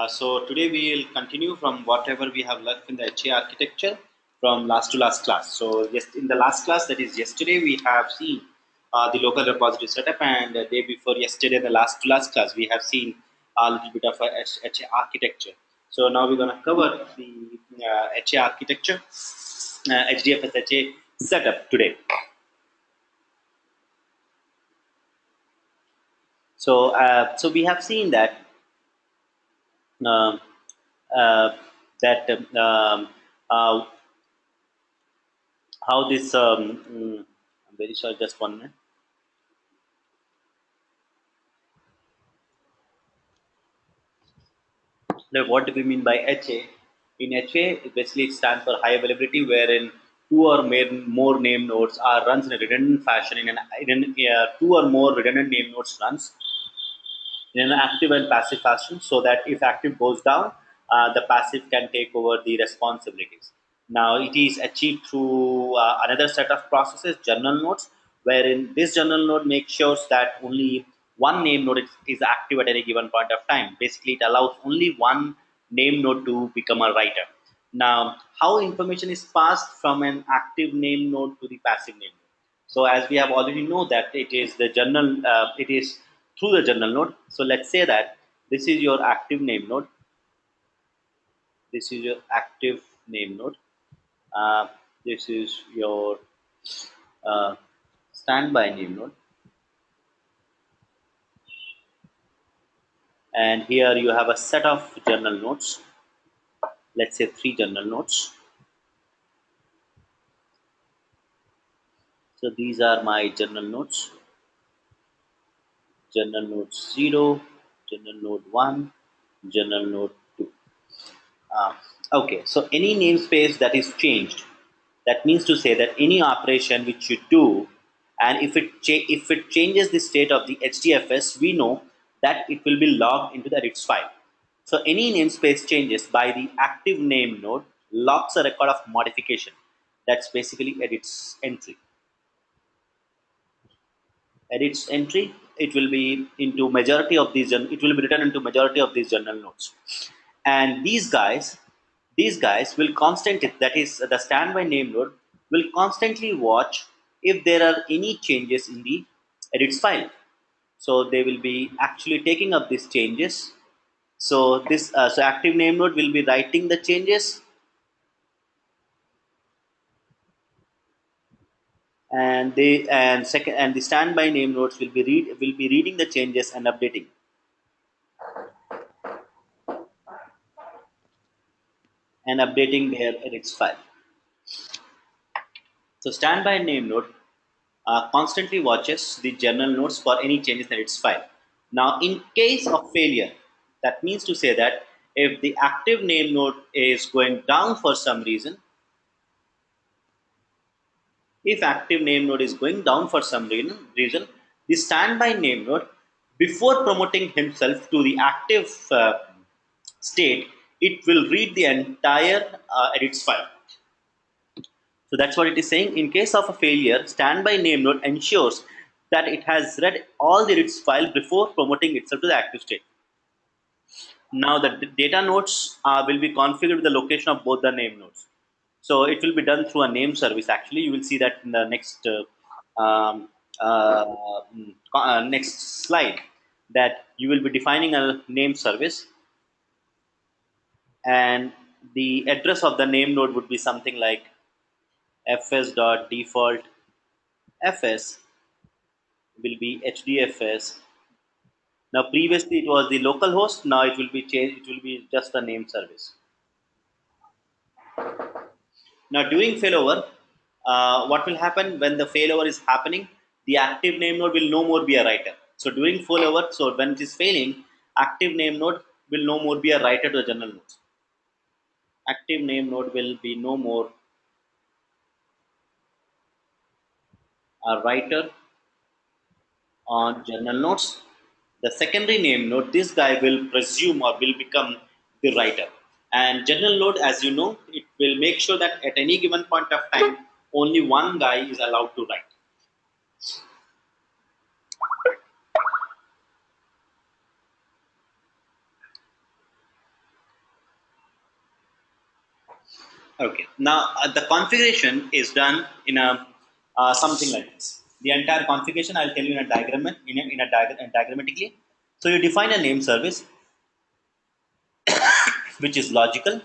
So today we will continue from whatever we have left in the HA architecture from last to last class. So yes, in the last class, that is yesterday, we have seen the local repository setup, and the day before yesterday, the last to last class, we have seen a little bit of HA architecture. So now we're going to cover the HA architecture, HDFS-HA setup today. So we have seen that uh, uh, that how this I'm very sorry, just 1 minute. Now, what do we mean by HA? In HA, basically it stands for high availability, wherein two or more name nodes are runs in a redundant fashion. Two or more redundant name nodes runs in an active and passive fashion, so that if active goes down, the passive can take over the responsibilities. Now, it is achieved through another set of processes, journal nodes, wherein this journal node makes sure that only one name node is active at any given point of time. Basically, it allows only one name node to become a writer. Now, how information is passed from an active name node to the passive name node? So as we have already know that it is the journal, it is through the journal node. So let's say that this is your active name node. This is your active name node. Uh, this is your uh, standby name node. And here you have a set of journal nodes. Let's say 3 journal nodes. So these are my journal nodes. Journal node 0, journal node 1, journal node 2. Uh, okay, so any namespace that is changed, that means to say that any operation which you do, and if it changes the state of the HDFS, we know that it will be logged into the edits file. So any namespace changes by the active name node logs a record of modification. That's basically edits entry. Edits entry. It will be into majority of these. It will be written into majority of these journal nodes, and these guys will constantly, that is the standby name node, will constantly watch if there are any changes in the edits file. So they will be actually taking up these changes. So so active name node will be writing the changes, and the standby name nodes will be reading the changes and updating their edits file. So standby name node constantly watches the journal nodes for any changes in its file. Now, in case of failure, that means to say that if the active name node is going down for some reason, if active name node is going down for some reason, the standby name node, before promoting himself to the active state, it will read the entire edits file. So that's what it is saying. In case of a failure, standby name node ensures that it has read all the edits file before promoting itself to the active state. Now the data nodes will be configured with the location of both the name nodes. So it will be done through a name service. Actually, you will see that in the next slide, that you will be defining a name service, and the address of the name node would be something like fs.default fs will be HDFS. Now previously it was the local host. Now it will be changed. It will be just the name service. Now during failover, what will happen when the failover is happening? The active name node will no more be a writer. So during failover, so when it is failing, active name node will no more be a writer to the journal nodes. Active name node will be no more a writer on journal nodes. The secondary name node, this guy will presume or will become the writer. And journal node, as you know, it will make sure that at any given point of time, only one guy is allowed to write. Okay. Now the configuration is done in a something like this. The entire configuration I'll tell you in a diagram, diagrammatically. So you define a name service which is logical,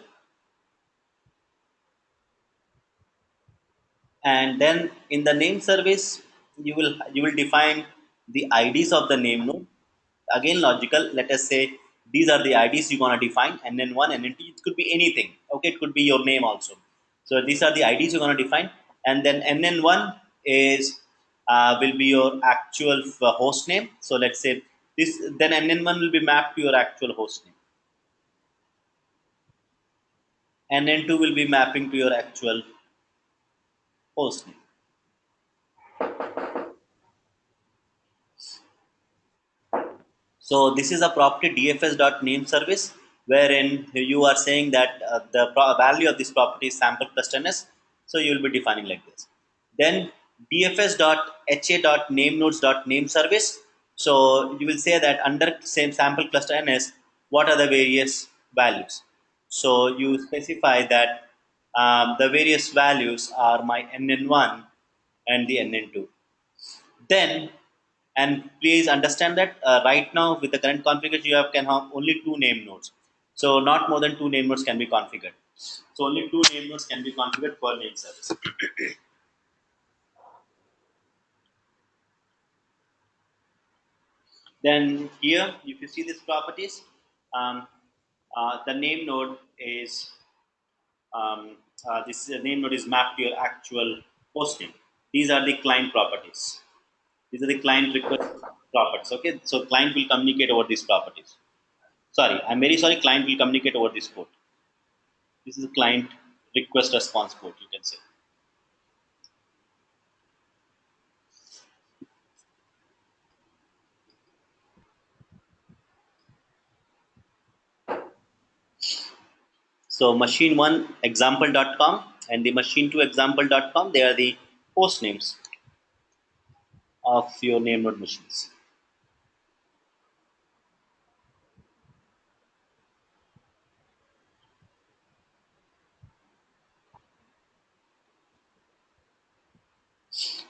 and then in the name service you will define the IDs of the name node. Again logical. Let us say these are the IDs you want to define, and then one and then two. It could be anything. Okay, it could be your name also. So these are the IDs you're going to define, and then NN1 is will be your actual host name. So let's say this, then NN1 will be mapped to your actual host name. NN2 will be mapping to your actual host name. So this is a property DFS.name service wherein you are saying that the value of this property is sample cluster ns. So you will be defining like this. Then DFS.HA.nameNodes.name service. So you will say that under same sample cluster ns, what are the various values? So you specify that the various values are my NN1 and the NN2. Then, and please understand that right now with the current configuration you can have only two name nodes. So not more than two name nodes can be configured. So only two name nodes can be configured per name service. Then here, if you see these properties, um, the name node is this name node is mapped to your actual host name. These are the client properties. These are the client request properties. Okay, so client will communicate over these properties. Sorry, I'm very sorry. Client will communicate over this port. This is a client request response port, you can say. So machine1 example.com and the machine2 example.com, they are the host names of your name node machines.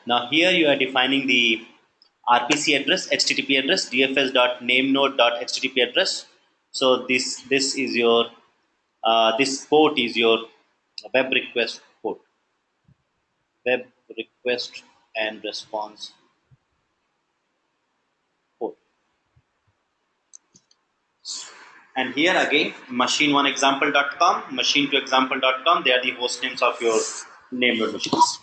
Now here you are defining the RPC address, HTTP address, dfs.namenode.http address. So this is your this port is your web request port, web request and response port. And here again, machine1example.com, machine2example.com, they are the host names of your name node machines.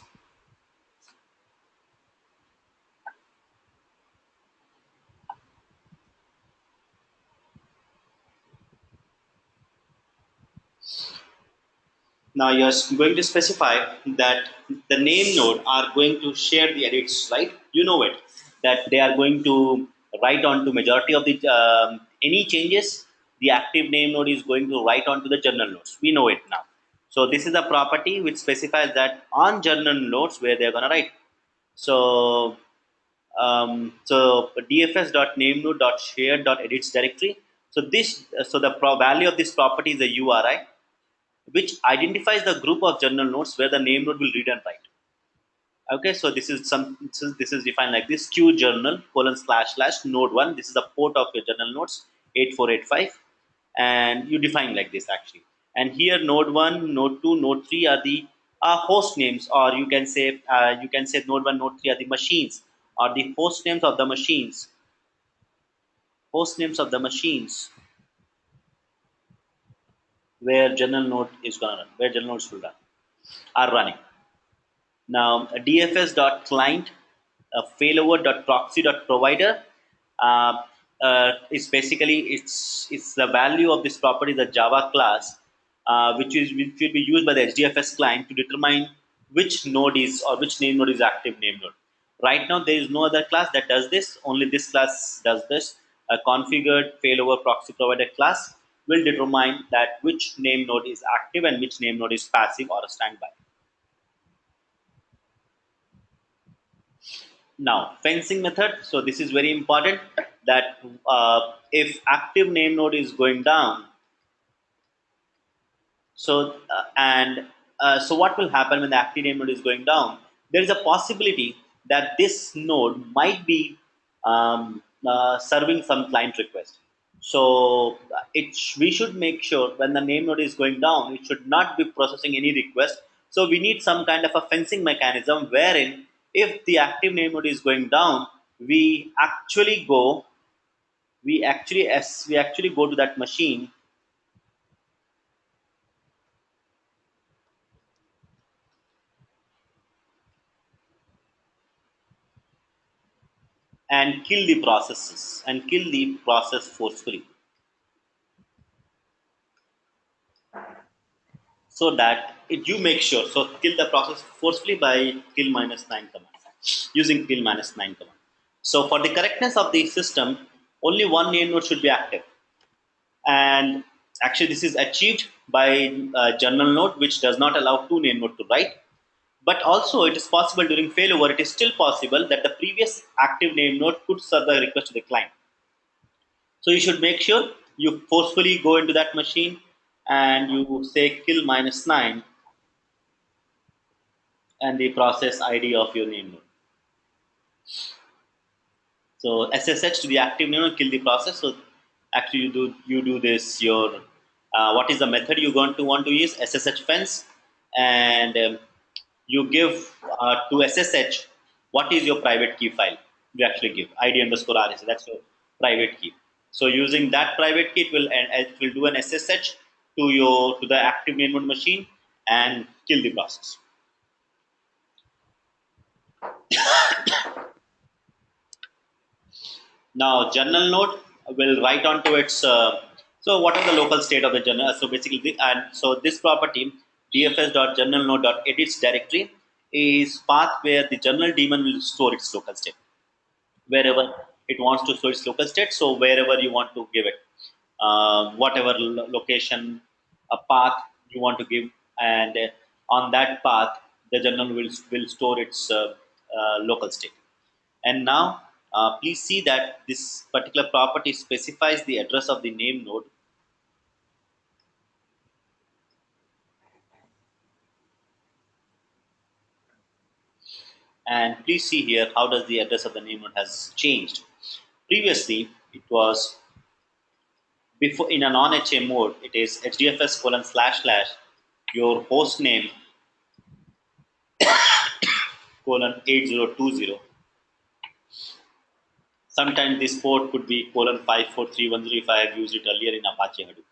Now you're going to specify that the name node are going to share the edits, right? You know it, that they are going to write on to majority of the any changes. The active name node is going to write on to the journal nodes. We know it now. So this is a property which specifies that on journal nodes where they're going to write. So so dfs.namenode.shared.edits directory. So this, so the value of this property is a URI, which identifies the group of journal nodes where the name node will read and write. Okay, so this is defined like this: q journal colon slash slash node one. This is the port of your journal nodes 8485, and you define like this actually. And here node one, node two, node three are the host names, or you can say node one, node three are the machines, or the host names of the machines, host names of the machines where journal node is gonna run, where journal nodes will run, are running. Now, dfs.client failover.proxy.provider is basically it's the value of this property, the Java class, which will be used by the HDFS client to determine which node is, or which name node is active name node. Right now, there is no other class that does this. Only this class does this. A configured failover proxy provider class will determine that which name node is active and which name node is passive or a standby. Now, fencing method. So this is very important, that if active name node is going down, so and so what will happen when the active name node is going down? There is a possibility that this node might be serving some client request. So we should make sure when the name node is going down, it should not be processing any request. So we need some kind of a fencing mechanism wherein if the active name node is going down, we actually go, we actually go to that machine and kill the processes and kill the process forcefully, so that you make sure, so kill the process forcefully by kill minus 9 command, using kill minus 9 command. So for the correctness of the system, only one name node should be active, and actually this is achieved by journal node, which does not allow two name node to write. But also it is possible during failover, it is still possible that the previous active name node could serve the request to the client. So you should make sure you forcefully go into that machine and you say kill minus 9 and the process ID of your name node. So SSH to the active name node, kill the process. So actually you do this your what is the method you going to want to use? SSH fence, and you give to SSH what is your private key file. You actually give ID underscore RS. That's your private key. So using that private key, it will do an SSH to the active name node machine and kill the process. Now, journal node will write onto its. So, what is the local state of the journal? So, basically, and so this property dfs.journalnode.edits directory is path where the journal daemon will store its local state, wherever it wants to store its local state. So, wherever you want to give it, whatever location, a path you want to give, and on that path, the journal will store its local state. And now, please see that this particular property specifies the address of the name node. And please see here how does the address of the name node has changed. Previously, it was before in a non-HA mode. It is HDFS colon slash slash your host name colon 8020. Sometimes this port could be colon 5431. If I have used it earlier in Apache Hadoop.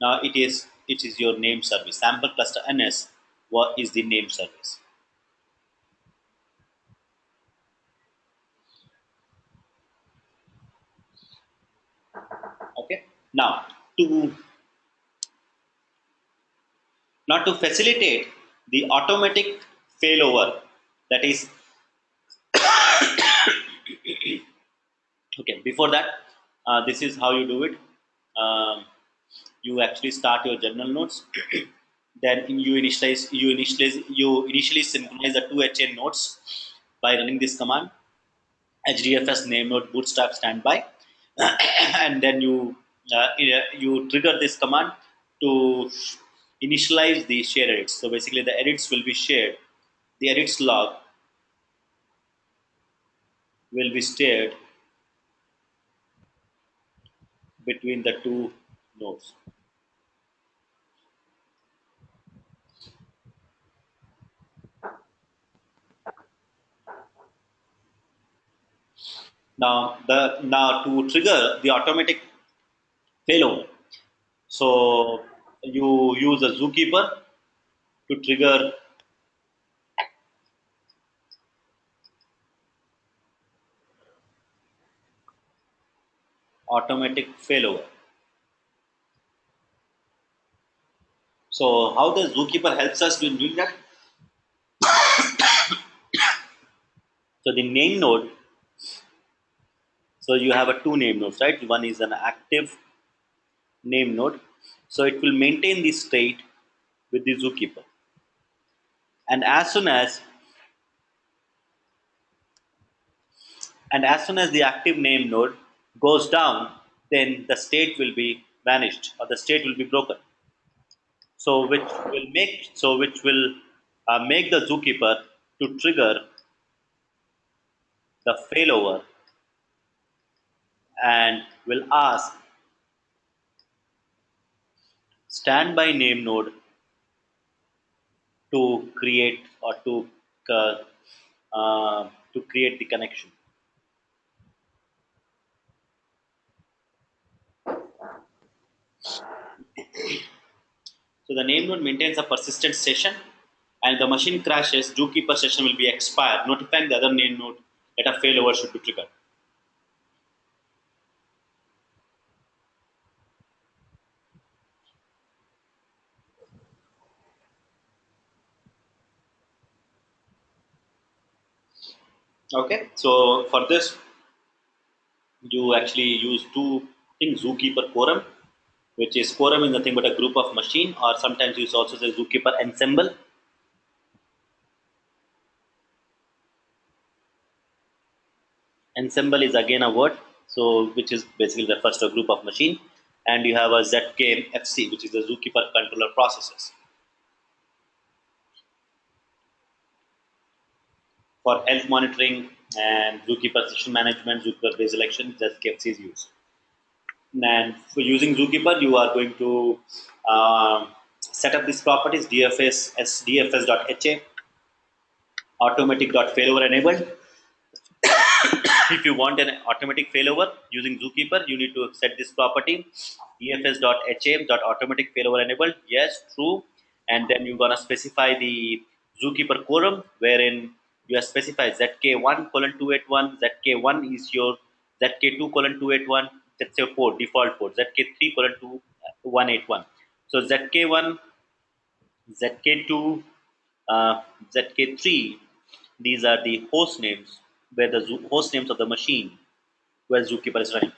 Now it is your name service. Sample cluster NS what is the name service. Okay. Now to facilitate the automatic failover, that is okay. Before that, this is how you do it. Um, you actually start your journal nodes. Then you initially synchronize the two HA nodes by running this command HDFS name node bootstrap standby, and then you trigger this command to initialize the share edits. So basically, the edits will be shared. The edits log will be shared between the two nodes. Now to trigger the automatic failover, so you use a zookeeper to trigger automatic failover. So how the zookeeper helps us in doing that? So the name node. So you have a two name nodes, right? One is an active name node. So it will maintain the state with the zookeeper. And as soon as the active name node goes down, then the state will be vanished or the state will be broken. which will make the zookeeper to trigger the failover and will ask standby name node to create or uh, to create the connection. So the name node maintains a persistent session, and the machine crashes, zookeeper session will be expired, notifying the other name node that a failover should be triggered. Okay, so for this, you actually use two things: zookeeper quorum, which is quorum is nothing but a group of machine, or sometimes you also say zookeeper ensemble. Ensemble is again a word, so which is basically refers to a group of machine, and you have a ZKFC, which is the zookeeper controller processes. For health monitoring and zookeeper session management, zookeeper base election, ZKFC is used. And for using zookeeper, you are going to set up these properties: DFS, HDFS.HA, automatic.failover enabled. If you want an automatic failover using zookeeper, you need to set this property: dfs.ha.automatic failover enabled. Yes, true. And then you're gonna specify the zookeeper quorum, wherein you have specified zk1 colon 281, zk1 is your zk2 colon 281, that's your port, default port, zk3 colon 2181. So zk1, zk2, zk3, these are the host names, where the host names of the machine where zookeeper is running.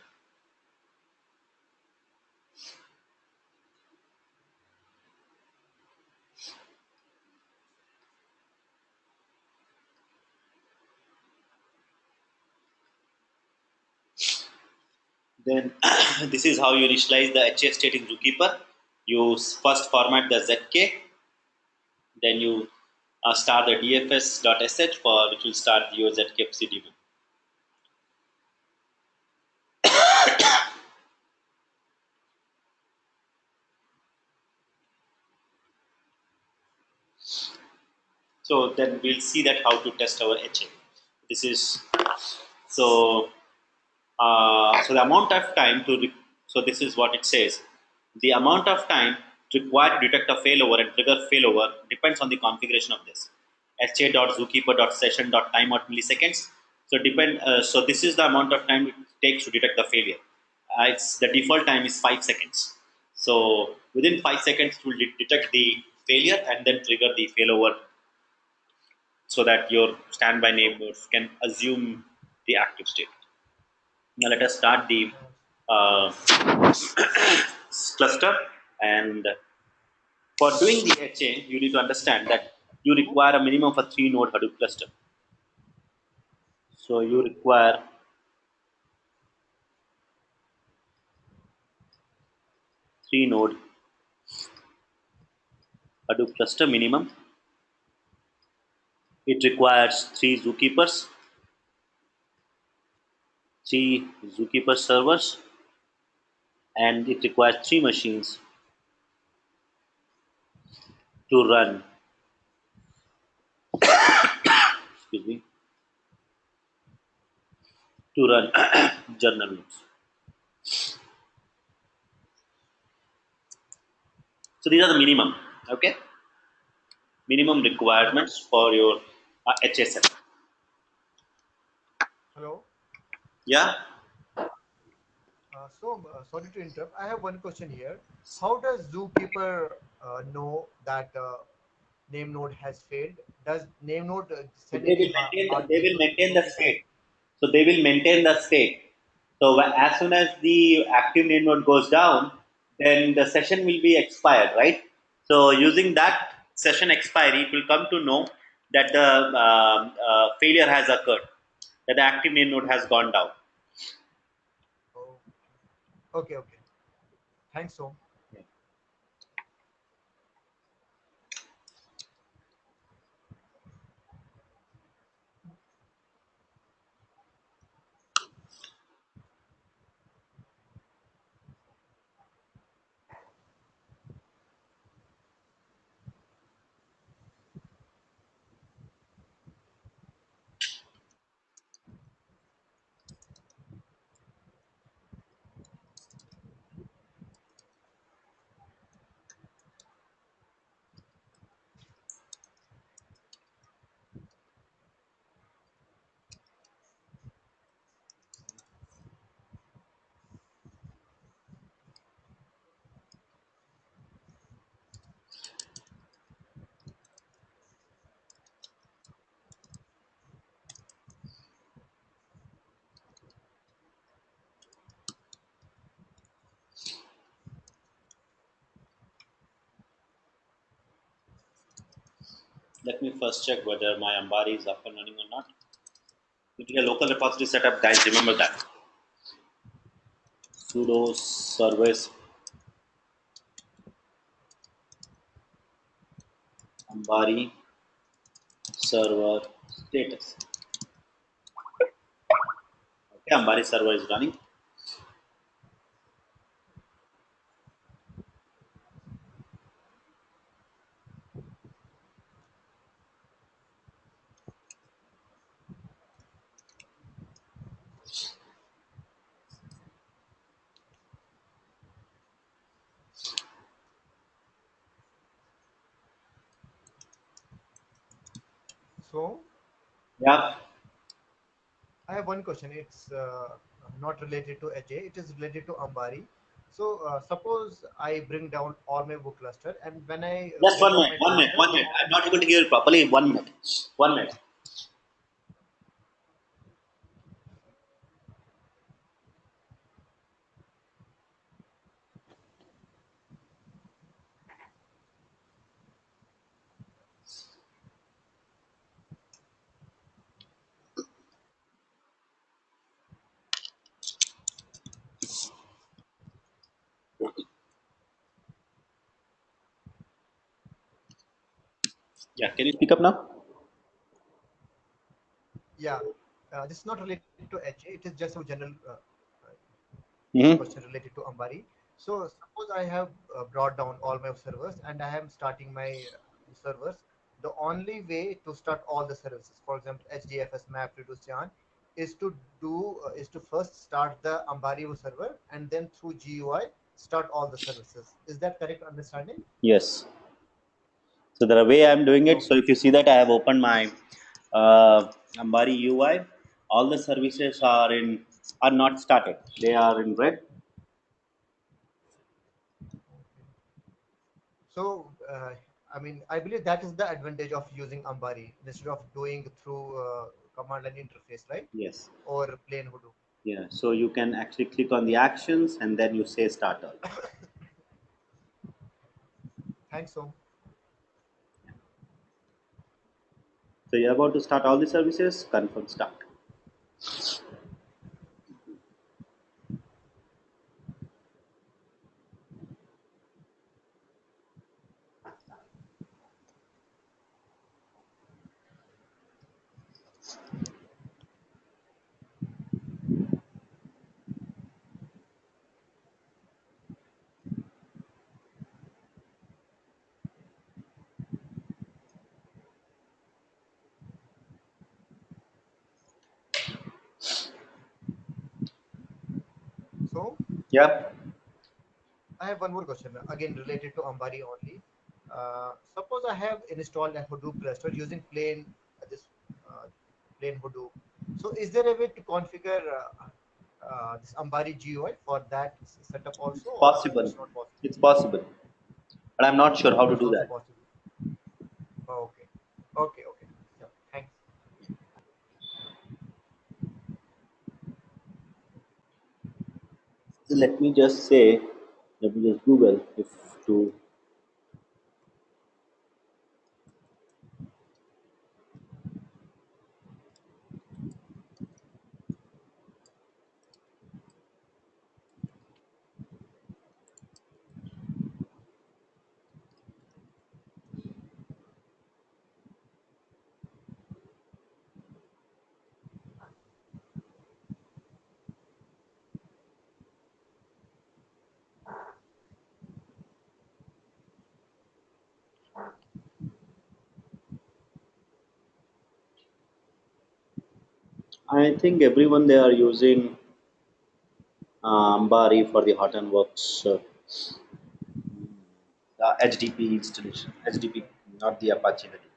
Then this is how you initialize the HA state in zookeeper. You first format the ZK, then you start the DFS.sh for which will start your ZKFC daemon. So then we'll see that how to test our HA. This is so so the amount of time so this is what it says: the amount of time required to detect a failover and trigger failover depends on the configuration of this ha.zookeeper.session.time out milliseconds. So this is the amount of time it takes to detect the failure. It's the default time is 5 seconds. So within 5 seconds it will detect the failure and then trigger the failover, so that your standby name nodes can assume the active state. Now let us start the uh, cluster. And for doing the HA, you need to understand that you require a minimum of a 3-node Hadoop cluster. So you require 3-node Hadoop cluster minimum. It requires 3 zookeeper servers, and it requires 3 machines to run. Excuse me. To run journal nodes. So these are the minimum. Okay. Minimum requirements for your HSL. Hello. Yeah. Sorry to interrupt. I have one question here. How does Zookeeper know that name node has failed? Does name node So send any they will heartbeat to maintain the Zookeeper? state. So they will maintain the state. So as soon as the active name node goes down, then the session will be expired, right? So using that session expiry, it will come to know that the failure has occurred, that the active name node has gone down. Oh, okay, okay. Thanks, so. Let me first check whether my Ambari is up and running or not. We need a local repository setup, guys. Remember that. Sudo service Ambari server status. Okay, Ambari server is running. So Yeah, I have one question. It's not related to HA. It is related to Ambari. So suppose I bring down all my book cluster, and when I just bring one down minute, my one minute, cluster, one minute. I'm not able to hear you properly. 1 minute. 1 minute. Yeah, can you speak up now? yeah, this is not related to HA. It is just a general Mm-hmm. question related to Ambari. So suppose I have brought down all my servers and I am starting my servers. The only way to start all the services, for example, HDFS, map, reduce, yarn, is to first start the Ambari server and then through GUI start all the services. Is that correct understanding? Yes. So the way I'm doing it, so Okay. if you see that I have opened my Ambari UI, all the services are not started. They are in red. So, I mean, I believe that is the advantage of using Ambari instead of doing through command line interface, right? Yes. Or plain Hadoop. Yeah. So you can actually click on the actions and then you say start all. Thanks, so. So you're about to start all the services, confirm start. So, Yeah. I have one more question, again related to Ambari only. Suppose I have installed a Hadoop cluster using this uh, plain Hadoop. So, is there a way to configure this Ambari GUI for that setup also, It's or possible. it's not possible? It's possible. But I'm not sure how to It's do also that. possible. Okay, okay, okay. Yeah, thanks. So let me just Google if to. I think everyone they are using Ambari for the Hortonworks HDP installation. HDP, not the Apache Hadoop.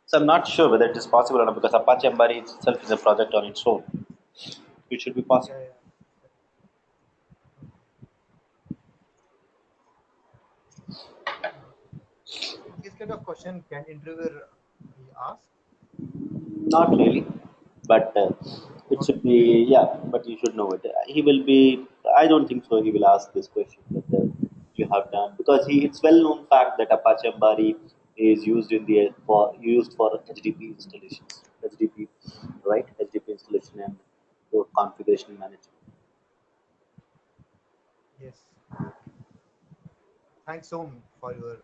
So I'm not sure whether it is possible or not because Apache Ambari itself is a project on its own. It should be Yeah, possible. yeah. This kind of question can interviewer ask? Not really, but it Not should be, yeah. But you should know it. He will be. I don't think so. He will ask this question whether you have done because it's well known fact that Apache Ambari is used in the for HDP installations. HDP, right? HDP installation and for configuration management. Yes. Okay. Thanks so much for your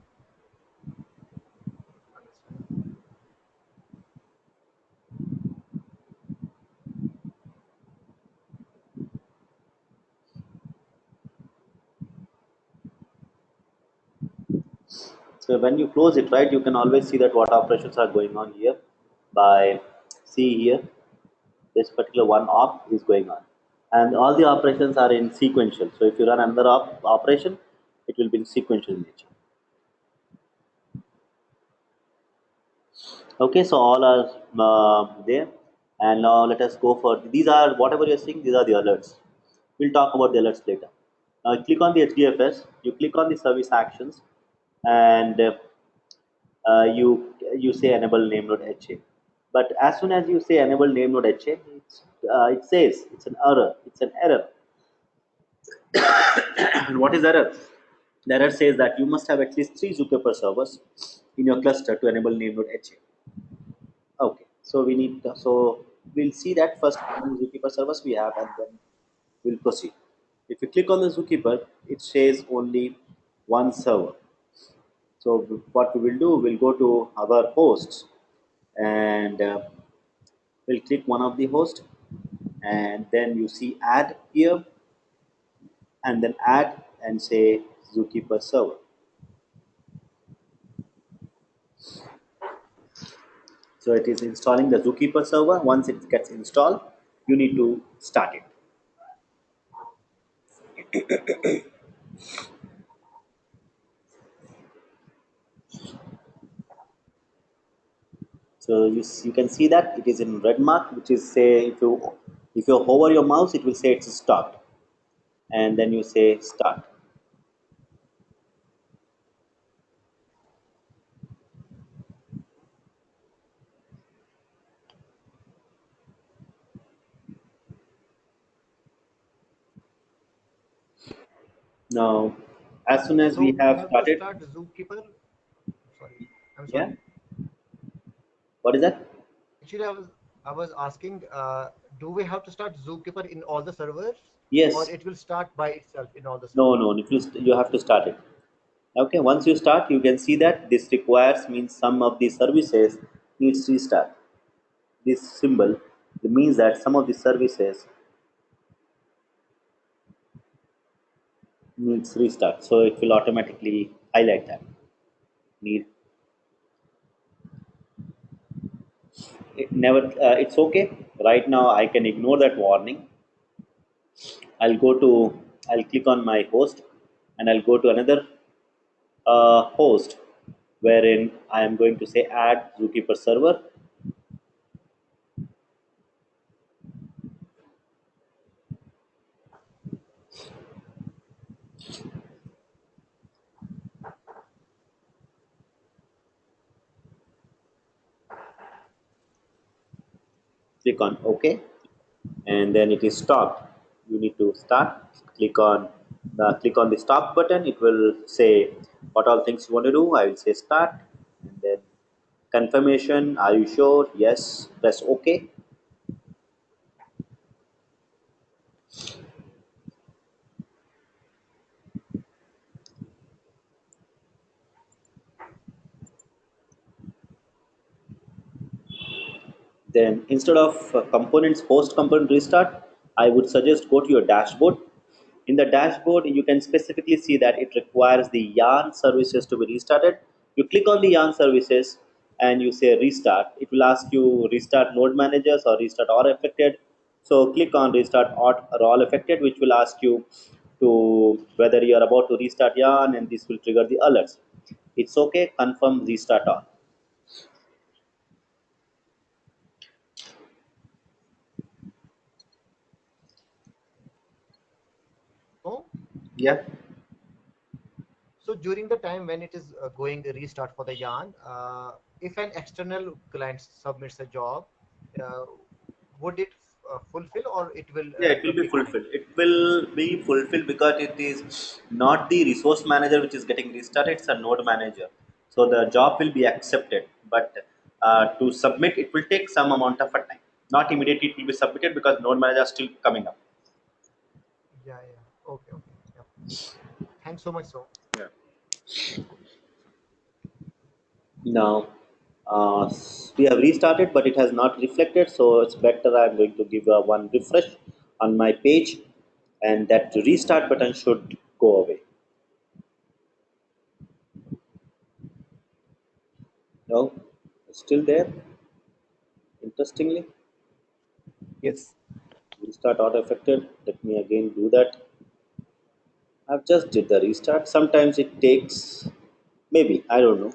understanding. So when you close it, right, you can always see that what operations are going on here. By see here, this particular one op is going on, and all the operations are in sequential. So if you run another operation, it will be in sequential nature. Okay, so all are there, and now let us go for these are whatever you're seeing. These are the alerts. We'll talk about the alerts later. Now click on the HDFS. You click on the service actions, and you say enable name node HA. But as soon as you say enable name node HA, it says it's an error. It's an error. And what is error? The error says that you must have at least 3 Zookeeper servers in your cluster to enable name node HA. Okay, so we'll see that first how many Zookeeper servers we have, and then we'll proceed. If you click on the Zookeeper, it says only one server. So what we will do, we'll go to our hosts, and we'll click one of the host, and then you see add here, and then add and say Zookeeper server. So it is installing the Zookeeper server. Once it gets installed, you need to start it. So you can see that it is in red mark, which is say if you hover your mouse, it will say it's stopped, and then you say start. Now, as soon as So we we have have to started, start Zookeeper. Sorry, I'm yeah, sorry. what is that? Actually, I was asking, do we have to start Zookeeper in all the servers, or Yes, it will start by itself in all the no, servers? no. If you have to start it. Okay, once you start, you can see that this requires means some of the services needs restart. This symbol it means that some of the services needs restart. So it will automatically highlight that need. It never. It's okay. Right now, I can ignore that warning. I'll go to. I'll click on my host, and I'll go to another host, wherein I am going to say add Zookeeper server. Click on OK, and then it is stopped. You need to start. Click on the stop button. It will say what all things you want to do. I will say start, and then confirmation. Are you sure? Yes. Press OK. Then instead of components host component restart, I would suggest go to your dashboard. In the dashboard, you can specifically see that it requires the yarn services to be restarted. You click on the yarn services and you say restart. It will ask you restart node managers or restart all affected. So click on restart all affected, which will ask you to whether you are about to restart yarn, and this will trigger the alerts. It's okay. Confirm restart all. Oh, Yeah. so during the time when it is going the restart for the yarn, if an external client submits a job, uh, would it fulfill, or it will Yeah, it will keep be ignoring? fulfilled. It will be fulfilled because it is not the resource manager which is getting restarted, it's a node manager. So the job will be accepted, but to submit it will take some amount of a time. Not immediately it will be submitted because node manager are still coming up. Yeah, yeah. Okay, okay. Yeah. Thanks so much, so. Yeah. Now we have restarted, but it has not reflected. So it's better. I'm going to give one refresh on my page, and that restart button should go away. No, it's still there. Interestingly, Yes. restart auto affected. Let me again do that. I've just did the restart. Sometimes it takes, maybe I don't know,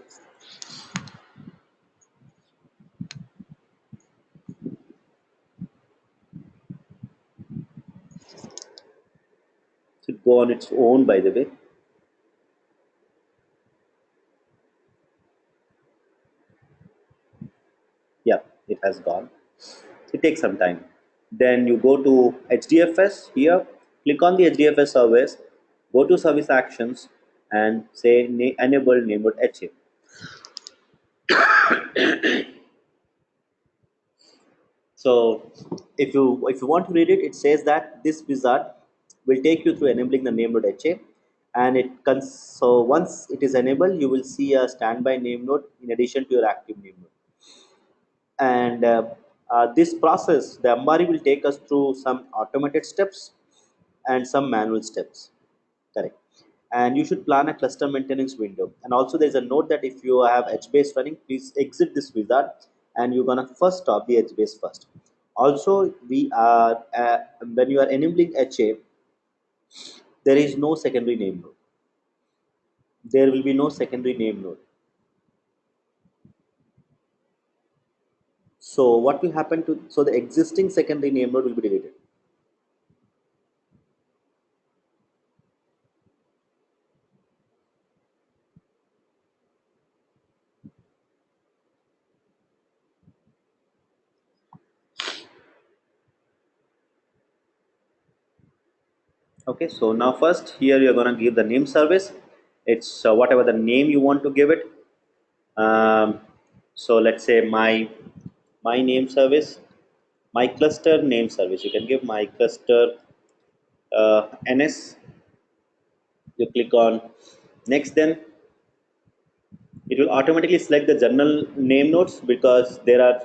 to go on its own. By the way, yeah, it has gone. It takes some time. Then you go to HDFS here, click on the HDFS service, go to service actions, and say enable neighborhood HA. So if you want to read it, it says that this wizard will take you through enabling the name node HA, and so once it is enabled, you will see a standby name node in addition to your active name node. And this process, the Ambari will take us through some automated steps and some manual steps. Correct. And you should plan a cluster maintenance window. And also, there's a note that if you have HBase running, please exit this wizard, and you're gonna first stop the HBase first. Also, we are when you are enabling HA, there is no secondary name node. There will be no secondary name node. So what will happen to so the existing secondary name node will be deleted. Okay, so now first here you're gonna give the name service. It's whatever the name you want to give it. So let's say my name service, my cluster name service. You can give my cluster ns. You click on next, then it will automatically select the general name nodes because there are.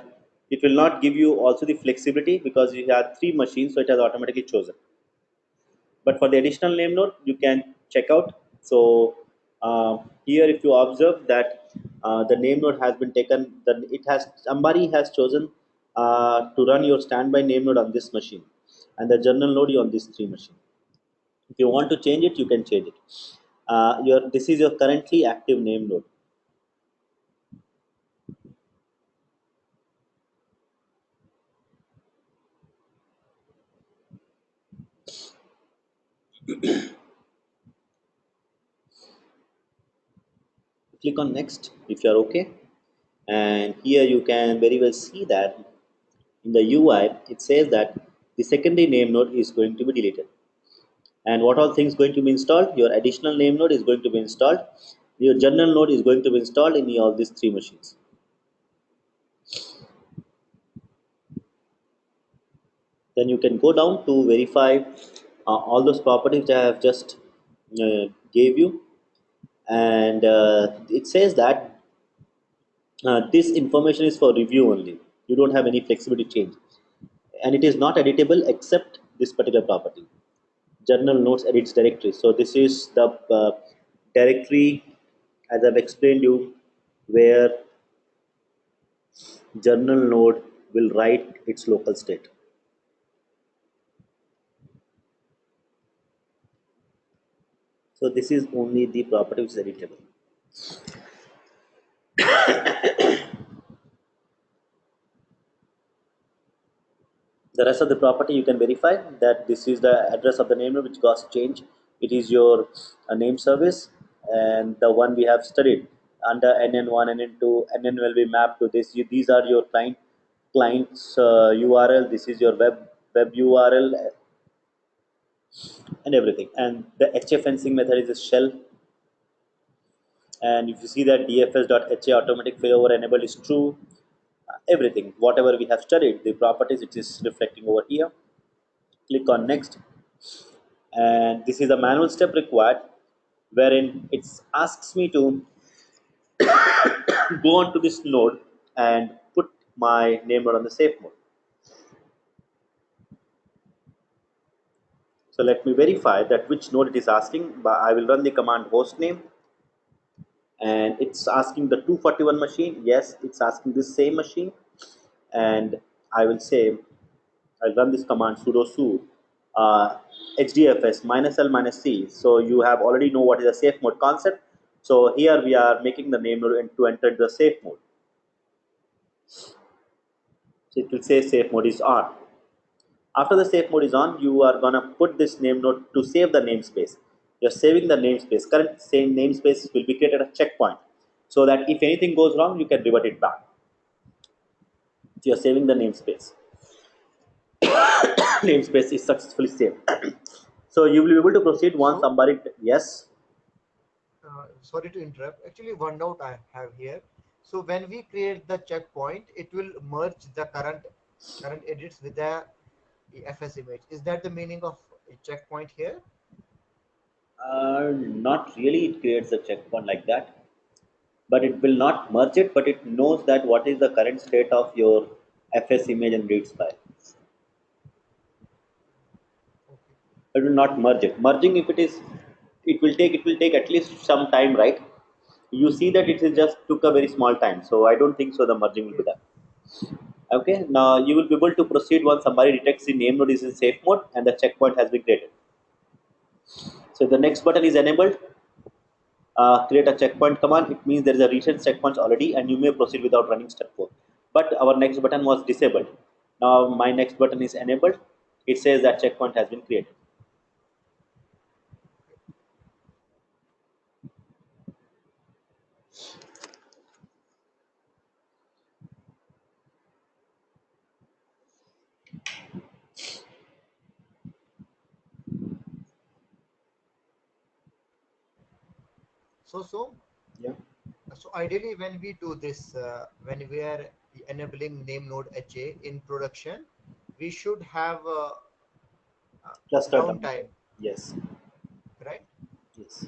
It will not give you also the flexibility because you have three machines, so it has automatically chosen. But for the additional name node, you can check out. So here, if you observe that the name node has been taken, then it has somebody has chosen to run your standby name node on this machine, and the general node on these three machines. If you want to change it, you can change it. Your This is your currently active name node. Click on next if you are okay, and here you can very well see that in the UI it says that the secondary name node is going to be deleted. And what all things going to be installed? Your additional name node is going to be installed. Your general node is going to be installed in all these three machines. Then you can go down to verify all those properties that I have just gave you, and it says that this information is for review only. You don't have any flexibility change, and it is not editable except this particular property. Journal notes edits directory. So this is the directory, as I've explained you, where journal node will write its local state. So this is only the property which is editable. The rest of the property you can verify that this is the address of the name node which got changed. It is your name service, and the one we have studied under NN1, NN2, NN will be mapped to this. These are your client's URL. This is your web URL and everything. And the HA fencing method is a shell. And if you see that DFS.HA automatic failover enabled is true, everything, whatever we have studied, the properties, it is reflecting over here. Click on next, and this is a manual step required, wherein it asks me to go on to this node and put my name node on the safe mode. So let me verify that which node it is asking. But I will run the command hostname, and it's asking the 241 machine. Yes, it's asking this same machine, and I will say I'll run this command sudo su HDFS -L -C. So you have already know what is a safe mode concept. So here we are making the name node to enter the safe mode. So it will say safe mode is on. After the safe mode is on, you are gonna put this name node to save the namespace. You're saving the namespace. Current same namespace will be created a checkpoint, so that if anything goes wrong, you can revert it back. So you're saving the namespace. Namespace is successfully saved. So you will be able to proceed once So, somebody. Yes. sorry to interrupt. Actually, one note I have here. So when we create the checkpoint, it will merge the current edits with the FS image. Is that the meaning of a checkpoint here? Not really. It creates a checkpoint like that, but it will not merge it. But it knows that what is the current state of your FS image and reads file. Okay. It will not merge it. Merging, if it is, it will take at least some time, right? You see that it is just took a very small time, so I don't think so. The merging will be Yes. done. Okay, now you will be able to proceed once somebody detects the name node is in safe mode and the checkpoint has been created. So the next button is enabled. Create a checkpoint command. It means there is a recent checkpoint already, and you may proceed without running step 4. But our next button was disabled. Now my next button is enabled. It says that checkpoint has been created. So Yeah. so ideally, when we do this, when we are enabling name node HA in production, we should have Cluster downtime. downtime, Yes. right? Yes.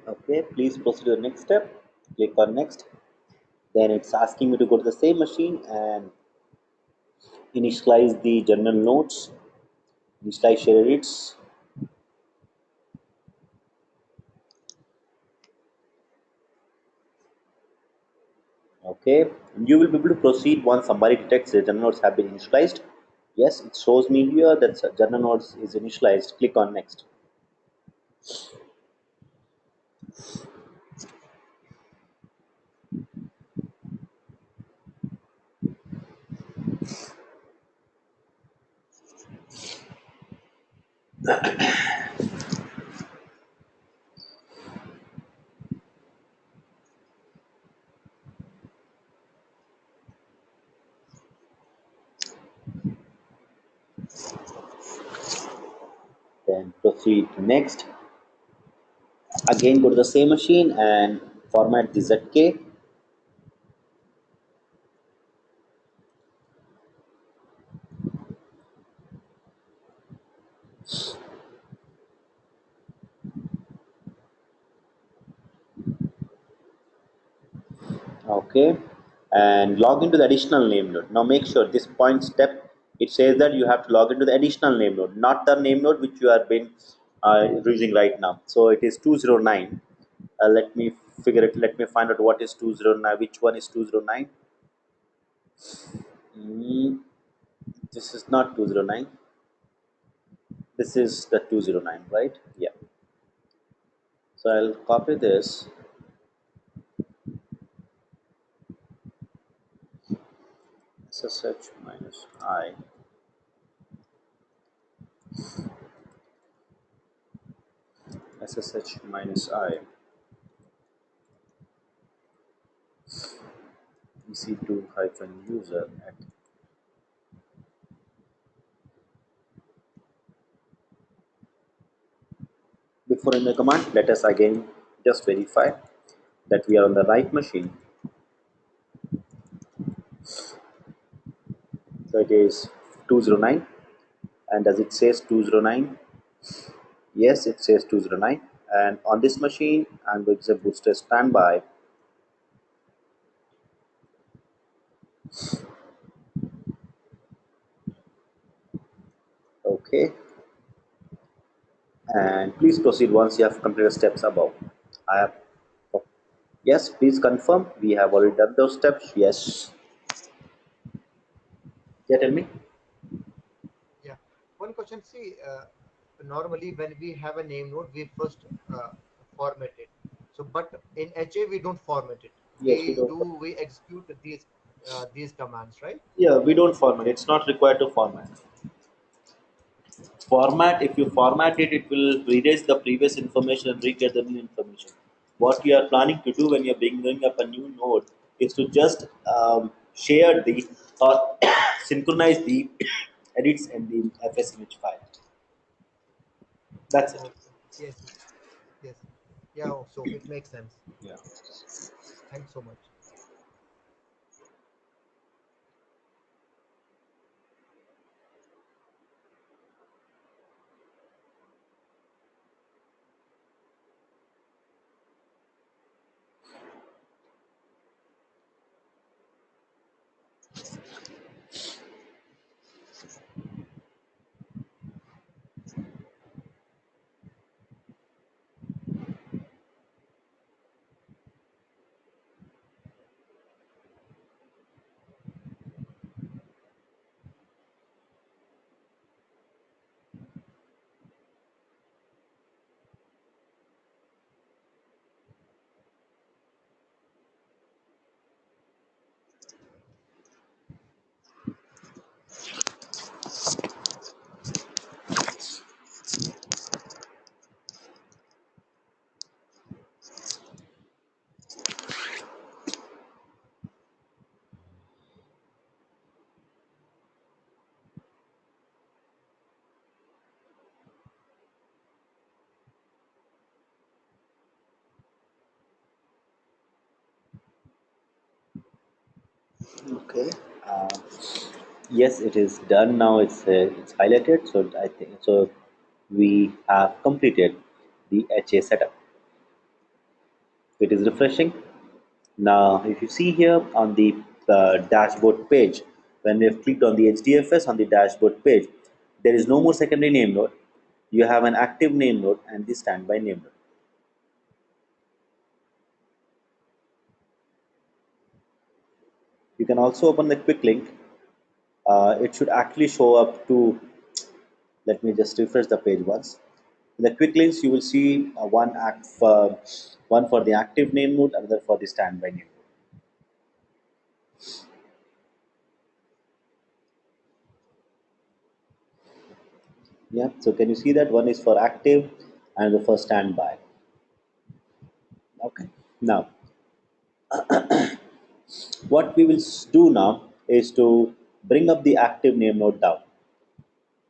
Okay, please proceed to the next step. Click on next. Then it's asking me to go to the same machine and initialize the general nodes, initialize share edits. Okay, you will be able to proceed once somebody detects the journal nodes have been initialized. Yes, it shows me here that journal nodes is initialized. Click on next. Then proceed to next. Again, go to the same machine and format the ZK. Okay, and log into the additional name node. Now make sure this point step, it says that you have to log into the additional name node, not the name node which you have been using right now. So it is 209. Let me figure it. Let me find out what is 209. Which one is 209? This is not 209. This is the 209, right? Yeah. So I'll copy this. SSH minus I. SSH minus I. EC2 hyphen user at. Before in the command, let us again just verify that we are on the right machine. So it is 209, and does it says 209? Yes, it says 209. And on this machine, I'm going to say booster standby. Okay, and please proceed once you have completed steps above. I have. Yes, please confirm. We have already done those steps. Yes. Yeah, tell me. Yeah. One question. See, normally when we have a name node, we first format it. So, but in HA we don't format it. Yes, we don't. We execute these commands, right? Yeah, we don't format. It's not required to format. Format, if you format it, it will erase the previous information and recreate the new information. What you are planning to do when you're bringing up a new node is to just share the or synchronize the edits in the FS image file. That's it. Okay. Yes. Yes. Yeah. So it makes sense. Yeah. Thanks so much. Okay. Uh, yes, it is done now. It's highlighted. So I think so. We have completed the HA setup. It is refreshing. Now, if you see here on the dashboard page, when we have clicked on the HDFS on the dashboard page, there is no more secondary name node. You have an active name node and the standby name node. You can also open the quick link. It should actually show up to, let me just refresh the page once. In the quick links, you will see one for the active name node, another for the standby name node. Yeah, so can you see that one is for active and the for standby? Okay. Now, what we will do now is to bring up the active name node down.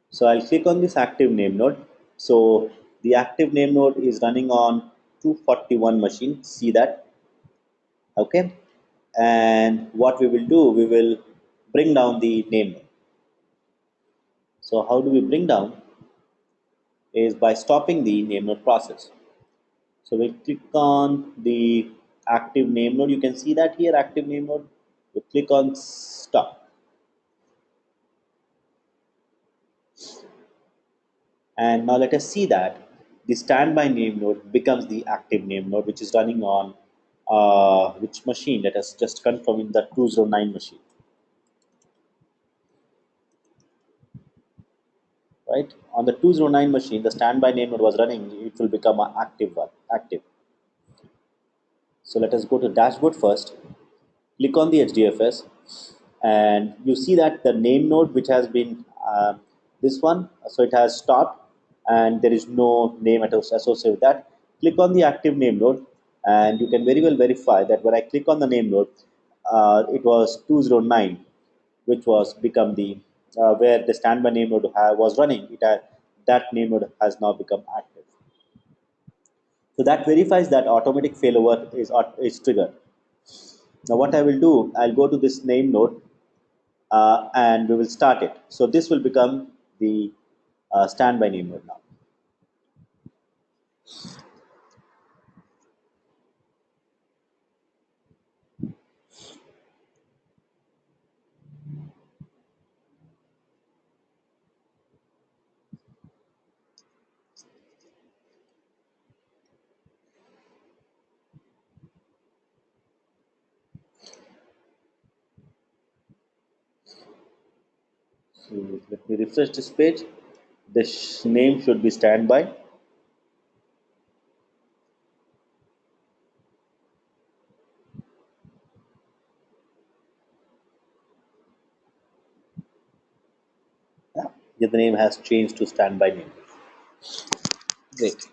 So I'll click on this active name node. So the active name node is running on 241 machine. See that? Okay. And what we will do, we will bring down the name node. So how do we bring down? Is by stopping the name node process. So we click on the active name node. You can see that here, active name node. We click on stop. And now let us see that the standby name node becomes the active name node, which is running on which machine? Let us just confirm in the 209 machine, right? On the 209 machine, the standby name node was running. It will become an active one, active. So let us go to dashboard first. Click on the HDFS, and you see that the name node, which has been this one, so it has stopped, and there is no name associated with that. Click on the active name node, and you can very well verify that when I click on the name node, it was 209, which was become the where the standby name node was running. That name node has now become active. So that verifies that automatic failover is triggered. Now what I will do, I'll go to this name node and we will start it. So this will become the standby name node now. So let me refresh this page. The name should be standby. Yeah, the name has changed to standby name. Great.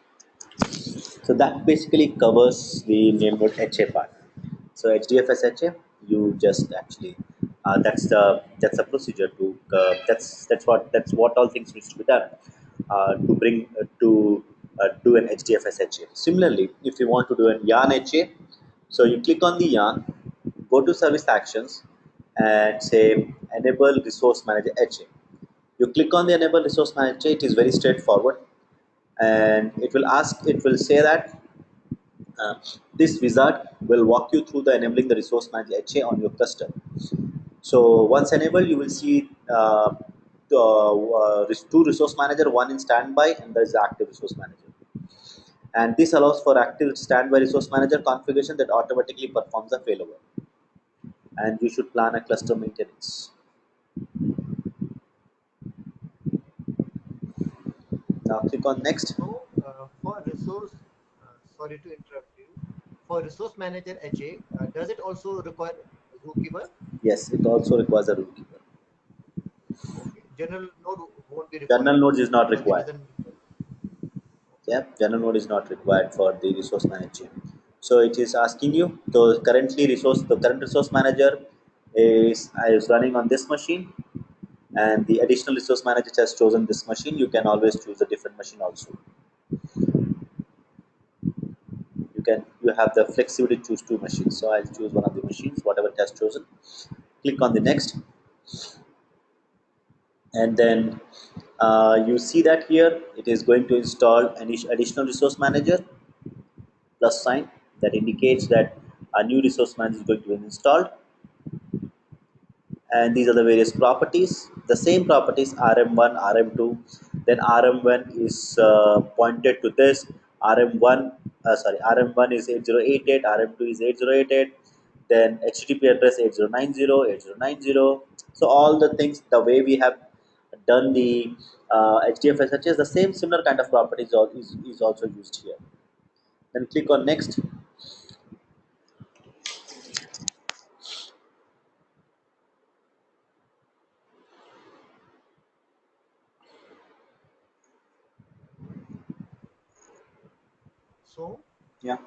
So that basically covers the name node HA part. So HDFS-HA, you just actually that's a procedure to that's what all things needs to be done to bring to do an HDFS-HA. Similarly, if you want to do an yarn HA, so you click on the yarn, go to service actions, and say enable resource manager HA. You click on the enable resource manager. It is very straightforward, and it will say that uh, this wizard will walk you through the enabling the resource manager HA on your cluster. So once enabled, you will see two resource manager, one in standby, and there is the active resource manager. And this allows for active standby resource manager configuration that automatically performs the failover. And you should plan a cluster maintenance. Now click on next. So for resource, sorry to interrupt you. For resource manager HA, does it also require zookeeper? Yes, it also requires a rule keeper. Okay, general node won't be General required nodes is not because it required. isn't. Yeah, general node is not required for the resource manager. So it is asking you. So the current resource manager is running on this machine, and the additional resource manager has chosen this machine. You can always choose a different machine also. You have the flexibility to choose two machines. So I'll choose one of the machines, whatever it has chosen. Click on the next, and then you see that here it is going to install an additional resource manager plus sign that indicates that a new resource manager is going to be installed, and these are the various properties. The same properties rm1 rm2, then rm1 is pointed to this rm1 rm1 is 8088, rm2 is 8088, then HTTP address 8090 8090. So all the things, the way we have done the HDFS-HA, the same similar kind of properties is also used here. Then click on next. So Yeah.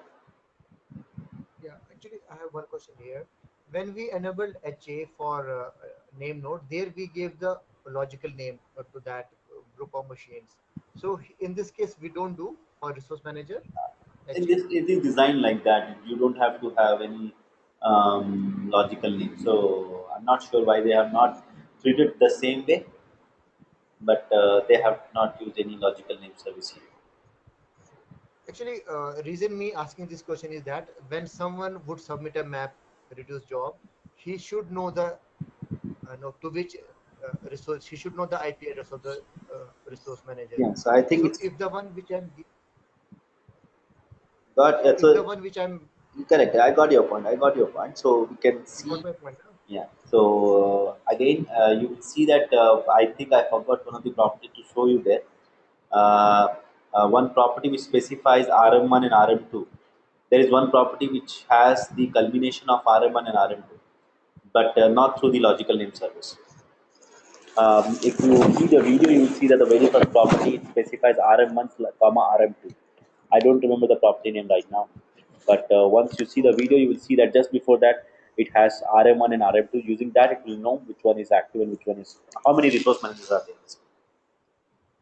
yeah, actually, I have one question here. When we enabled HA for name node, there we gave the logical name to that group of machines. So in this case, we don't do for resource manager In HA. this, it is designed like that. You don't have to have any logical name. So I'm not sure why they have not treated the same way, but they have not used any logical name service here. Actually, reason me asking this question is that when someone would submit a map reduce job, he should know the know to which resource he should know the IP address of the resource manager. Yeah. So I think So it's if the one which I'm got. so if the So one which I'm correct. I got your point. I got your point. So we can you got see. my point, huh? Yeah. So again, you will see that I think I forgot one of the property to show you there. Uh, one property which specifies RM1 and RM2. There is one property which has the culmination of RM1 and RM2, but not through the logical name service. If you see the video, you will see that the very first property it specifies RM1 comma RM2. I don't remember the property name right now, but once you see the Okay, video, you okay, will see that just before that it has RM1 and RM2. Using that, it will know which one is active and which one is how many resource managers are there.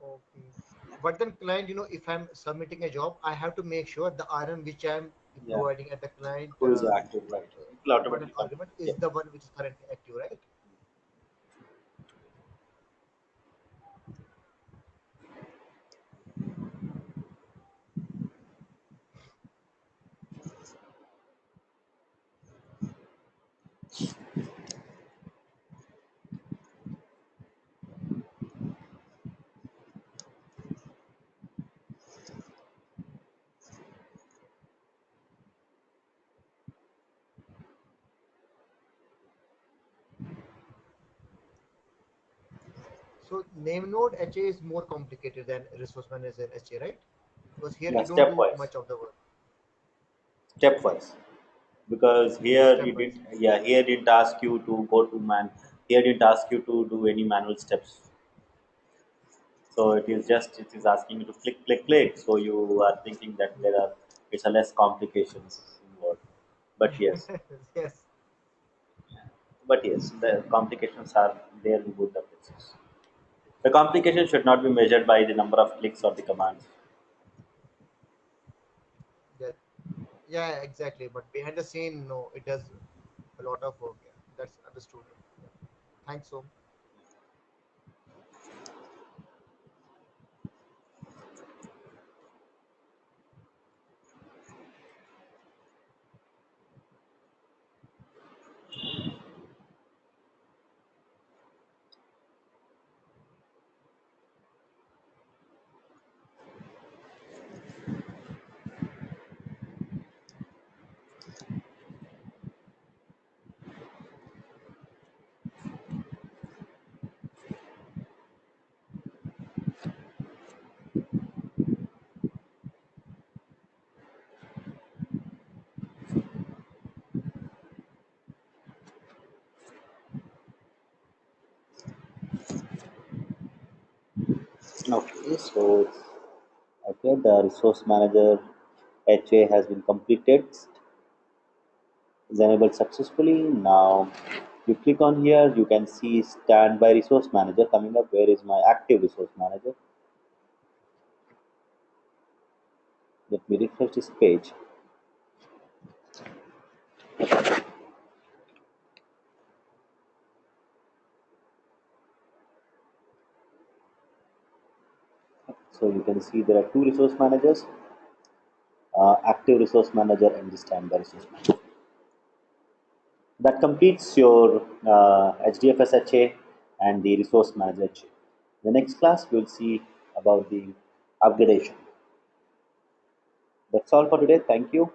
okay. But then client, if I'm submitting a job, I have to make sure the RM which I'm Yeah, providing at the client who is active, right? It will important automatically come. argument Yeah. is the one which is currently active, right? So name node HA is more complicated than resource manager HA, right? Because here Yeah, we don't do stepwise. much of the work. Stepwise, because Okay, here he stepwise. didn't. Yeah, here didn't ask you to go to man. Here didn't ask you to do any manual steps. So it is asking you to click click click. So you are thinking that there are it's a less complications involved. But yes, Yes, the complications are there in both the places. The complication should not be measured by the number of clicks or the commands. yeah, yeah, exactly. But behind the scene, no, it does a lot of work. Yeah, that's understood. Yeah. Thanks, so. Okay, so okay, the resource manager HA has been completed, is enabled successfully. Now you click on here, you can see standby resource manager coming up. Where is my active resource manager? Let me refresh this page. So you can see there are two resource managers, active resource manager and the standby resource manager. That completes your HDFS HA and the resource manager HA. The next class we'll see about the upgradation. That's all for today. Thank you.